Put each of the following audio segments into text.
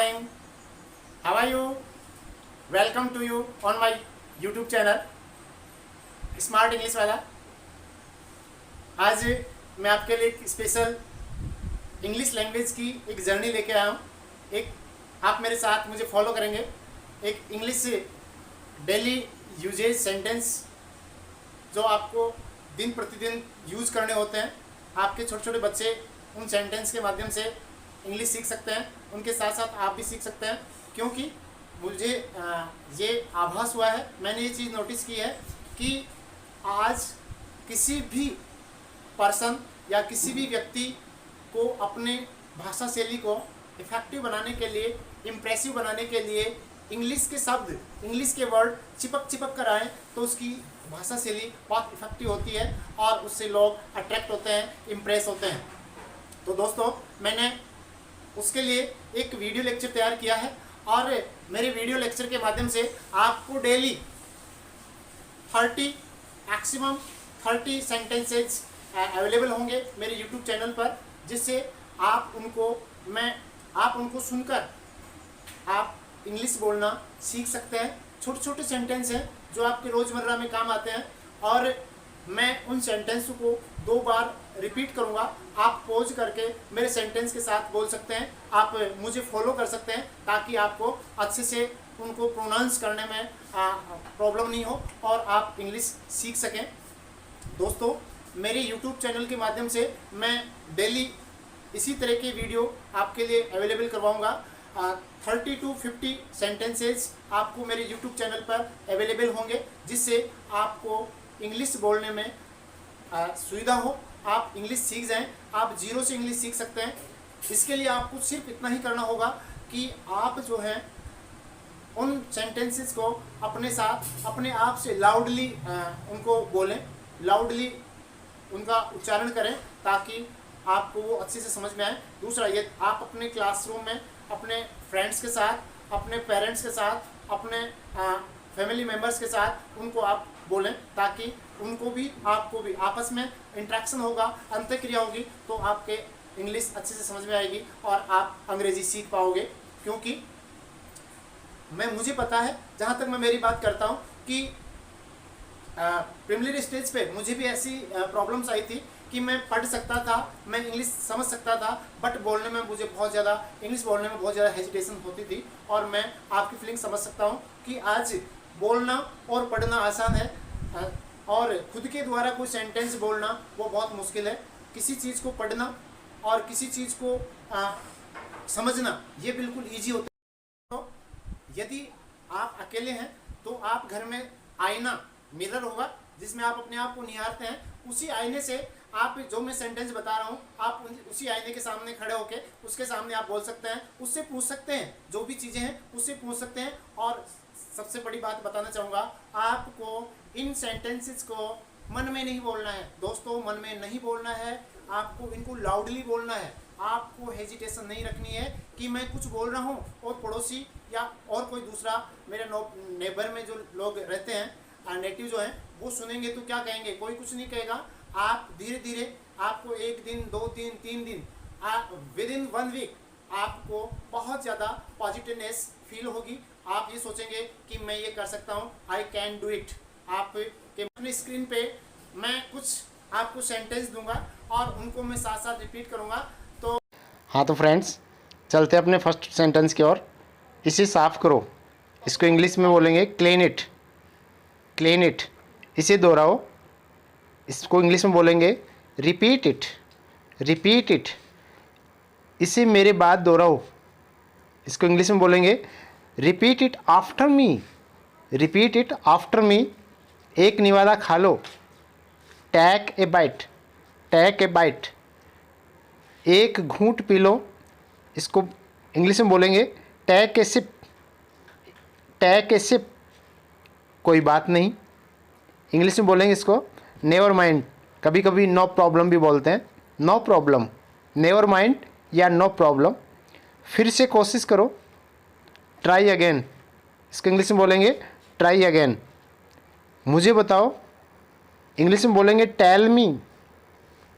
morning. How are you? Welcome to you on my YouTube channel smart English वाला। आज मैं आपके लिए एक स्पेशल इंग्लिश लैंग्वेज की एक जर्नी लेके आया हूँ। एक आप मेरे साथ मुझे फॉलो करेंगे। एक इंग्लिश डेली यूजेज सेंटेंस जो आपको दिन प्रतिदिन यूज़ करने होते हैं। आपके छोटे छोटे बच्चे उन सेंटेंस के माध्यम से इंग्लिश सीख सकते हैं, उनके साथ साथ आप भी सीख सकते हैं। क्योंकि मुझे ये आभास हुआ है, मैंने ये चीज़ नोटिस की है कि आज किसी भी पर्सन या किसी भी व्यक्ति को अपने भाषा शैली को इफ़ेक्टिव बनाने के लिए, इम्प्रेसिव बनाने के लिए इंग्लिश के शब्द, इंग्लिश के वर्ड चिपक कर आएँ तो उसकी भाषा शैली बहुत इफ़ेक्टिव होती है और उससे लोग अट्रैक्ट होते हैं, इम्प्रेस होते हैं। तो दोस्तों, मैंने उसके लिए एक वीडियो लेक्चर तैयार किया है और मेरे वीडियो लेक्चर के माध्यम से आपको डेली 30 सेंटेंसेज अवेलेबल होंगे मेरे यूट्यूब चैनल पर, जिससे आप उनको सुनकर आप इंग्लिश बोलना सीख सकते हैं। छोटे छोटे सेंटेंस हैं जो आपके रोज़मर्रा में काम आते हैं और मैं उन सेंटेंस को 2 बार रिपीट करूंगा। आप पॉज करके मेरे सेंटेंस के साथ बोल सकते हैं, आप मुझे फॉलो कर सकते हैं ताकि आपको अच्छे से उनको प्रोनाउंस करने में प्रॉब्लम नहीं हो और आप इंग्लिश सीख सकें। दोस्तों, मेरे यूट्यूब चैनल के माध्यम से मैं डेली इसी तरह के वीडियो आपके लिए अवेलेबल करवाऊंगा। 30 to 50 सेंटेंसेस आपको मेरे यूट्यूब चैनल पर अवेलेबल होंगे, जिससे आपको इंग्लिश बोलने में सुविधा हो, आप इंग्लिश सीख जाएं। आप जीरो से इंग्लिश सीख सकते हैं। इसके लिए आपको सिर्फ इतना ही करना होगा कि आप जो है उन सेंटेंसेस को अपने साथ अपने आप से लाउडली उनको बोलें, लाउडली उनका उच्चारण करें ताकि आपको वो अच्छे से समझ में आए। दूसरा, ये आप अपने क्लासरूम में अपने फ्रेंड्स के साथ, अपने पेरेंट्स के साथ, अपने फैमिली मेम्बर्स के साथ उनको आप बोलें ताकि उनको भी आपको भी आपस में इंट्रैक्शन होगा, अंतःक्रिया होगी, तो आपके इंग्लिश अच्छे से समझ में आएगी और आप अंग्रेज़ी सीख पाओगे। क्योंकि मुझे पता है, जहाँ तक मैं मेरी बात करता हूँ, कि प्रीलिमिनरी स्टेज पे मुझे भी ऐसी प्रॉब्लम्स आई थी कि मैं पढ़ सकता था, मैं इंग्लिश समझ सकता था, बट बोलने में मुझे बहुत ज़्यादा इंग्लिश बोलने में बहुत ज़्यादा हेजिटेशन होती थी। और मैं आपकी फीलिंग समझ सकता हूँ कि आज बोलना और पढ़ना आसान है और खुद के द्वारा कोई सेंटेंस बोलना वो बहुत मुश्किल है। किसी चीज़ को पढ़ना और किसी चीज़ को समझना ये बिल्कुल ईजी होता है। तो यदि आप अकेले हैं तो आप घर में आईना, मिरर होगा जिसमें आप अपने आप को निहारते हैं। उसी आईने से आप जो मैं सेंटेंस बता रहा हूँ, आप उसी आईने के सामने खड़े होकर उसके सामने आप बोल सकते हैं, उससे पूछ सकते हैं, जो भी चीज़ें हैं उससे पूछ सकते हैं। और सबसे बड़ी बात बताना चाहूँगा, आपको इन सेंटेंसेस को मन में नहीं बोलना है दोस्तों, मन में नहीं बोलना है, आपको इनको लाउडली बोलना है। आपको हेजिटेशन नहीं रखनी है कि मैं कुछ बोल रहा हूँ और पड़ोसी या और कोई दूसरा मेरे नेबर में जो लोग रहते हैं, नेटिव जो हैं, वो सुनेंगे तो क्या कहेंगे, कोई कुछ नहीं कहेगा। आप धीरे धीरे आपको 1 दिन, 2 दिन, 3 दिन, विद इन 1 वीक आपको बहुत ज़्यादा पॉजिटिवनेस फील होगी। आप ये सोचेंगे कि मैं ये कर सकता हूँ, आई कैन डू इट। आप के अपनी स्क्रीन पे मैं कुछ आपको सेंटेंस दूंगा और उनको मैं साथ साथ रिपीट करूँगा। तो हाँ, तो फ्रेंड्स, चलते अपने फर्स्ट सेंटेंस की ओर। इसे साफ करो, इसको इंग्लिश में बोलेंगे क्लीन इट, क्लीन इट। इसे दोहराओ, इसको इंग्लिश में बोलेंगे रिपीट इट, रिपीट इट। इसे मेरे बाद दोहराओ, इसको इंग्लिश में बोलेंगे repeat it after me, repeat it after me. एक निवाला खा लो, take a bite, take a bite. एक घूंट पी लो, इसको इंग्लिश में बोलेंगे take a sip, take a sip. कोई बात नहीं, इंग्लिश में बोलेंगे इसको नेवर माइंड। कभी कभी नो प्रॉब्लम भी बोलते हैं, नो प्रॉब्लम, नेवर माइंड या नो प्रॉब्लम। फिर से कोशिश करो, ट्राई अगेन, इसको इंग्लिश में बोलेंगे ट्राई अगेन। मुझे बताओ, इंग्लिश में बोलेंगे टेल मी,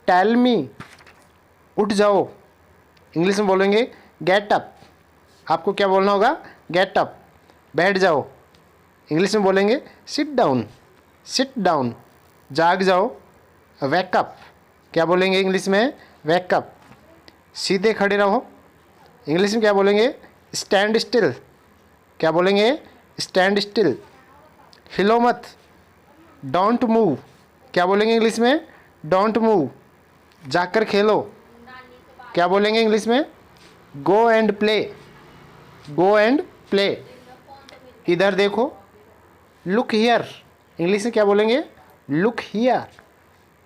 टेल मी। उठ जाओ, इंग्लिश में बोलेंगे गेट अप, आपको क्या बोलना होगा, गेट अप, बैठ जाओ। इंग्लिश में बोलेंगे सिट डाउन, सिट डाउन। जाग जाओ, वेकअप, क्या बोलेंगे इंग्लिश में, वेकअप। सीधे खड़े रहो, इंग्लिश में क्या बोलेंगे, स्टैंड स्टिल, क्या बोलेंगे, स्टैंड स्टिल। हिलो मत, डोंट मूव, क्या बोलेंगे इंग्लिश में, डोंट मूव। जाकर खेलो, क्या बोलेंगे इंग्लिश में, go and play, go and play. इधर देखो, लुक हियर, इंग्लिश में क्या बोलेंगे, लुक हियर।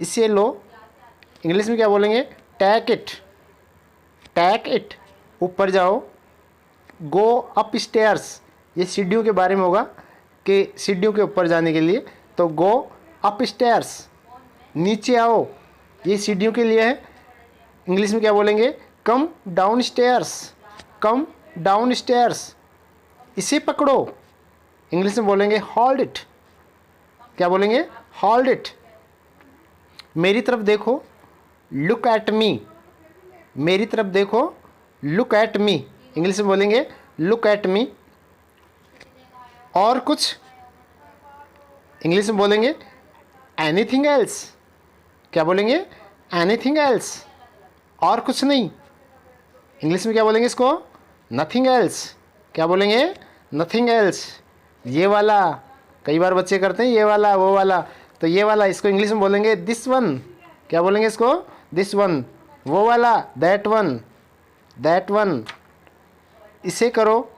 इसे लो, इंग्लिश में क्या बोलेंगे, टेक इट, टेक इट। ऊपर जाओ, गो अप स्टेयर्स, ये सीढ़ियों के बारे में होगा कि सीढ़ियों के ऊपर जाने के लिए, तो गो अप स्टेयर्स। नीचे आओ, ये सीढ़ियों के लिए है, इंग्लिश में क्या बोलेंगे, come down stairs, come down stairs. इसे पकड़ो, इंग्लिश में बोलेंगे होल्ड इट, क्या बोलेंगे, होल्ड इट। मेरी तरफ देखो, लुक एट मी, मेरी तरफ देखो, लुक एट मी, इंग्लिश में बोलेंगे लुक एट मी। और कुछ, इंग्लिश में बोलेंगे एनीथिंग एल्स, क्या बोलेंगे, एनीथिंग एल्स, और कुछ नहीं। इंग्लिश में क्या बोलेंगे इसको, नथिंग एल्स, क्या बोलेंगे, नथिंग एल्स। ये वाला, कई बार बच्चे करते हैं ये वाला वो वाला, तो ये वाला, इसको इंग्लिश में बोलेंगे दिस वन, क्या बोलेंगे इसको, दिस वन। वो वाला, दैट वन, दैट वन। इसे करो,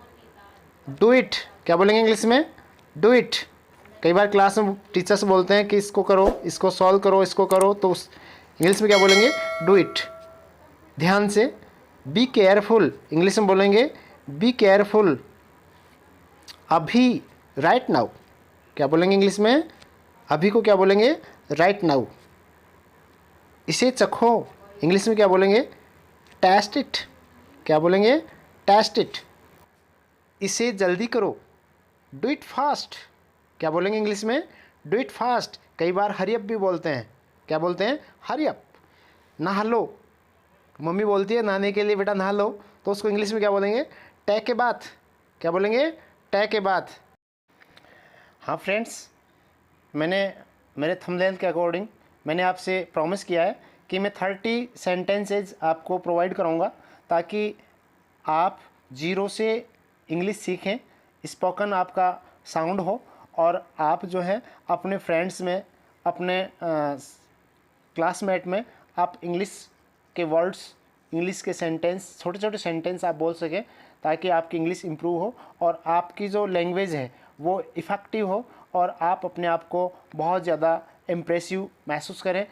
डू इट, क्या बोलेंगे इंग्लिश में, डू इट। कई बार क्लास में टीचर्स बोलते हैं कि इसको करो, इसको सॉल्व करो, इसको करो, तो इंग्लिश में क्या बोलेंगे, डू इट। ध्यान से, बी केयरफुल, इंग्लिश में बोलेंगे बी केयरफुल। अभी, राइट नाउ, क्या बोलेंगे इंग्लिश में, अभी को क्या बोलेंगे, राइट नाउ। इसे चखो, इंग्लिश में क्या बोलेंगे, टेस्ट इट, क्या बोलेंगे, टेस्ट इट। इसे जल्दी करो, डू इट फास्ट, क्या बोलेंगे इंग्लिश में, डू इट फास्ट। कई बार हरी अप भी बोलते हैं, क्या बोलते हैं, हरी अप। नहा लो, मम्मी बोलती है नहाने के लिए बेटा नहा लो, तो उसको इंग्लिश में क्या बोलेंगे, टेक ए बाथ, क्या बोलेंगे, टेक ए बाथ। हाँ फ्रेंड्स, मैंने मेरे थंबनेल के अकॉर्डिंग मैंने आपसे प्रॉमिस किया है कि मैं 30 सेंटेंसेज आपको प्रोवाइड करूँगा, ताकि आप जीरो से इंग्लिश सीखें, स्पोकन आपका साउंड हो, और आप जो है अपने फ्रेंड्स में, अपने क्लासमेट में आप इंग्लिश के वर्ड्स, इंग्लिश के सेंटेंस, छोटे छोटे सेंटेंस आप बोल सकें, ताकि आपकी इंग्लिश इम्प्रूव हो और आपकी जो लैंग्वेज है वो इफ़ेक्टिव हो, और आप अपने आप को बहुत ज़्यादा इम्प्रेसिव महसूस करें।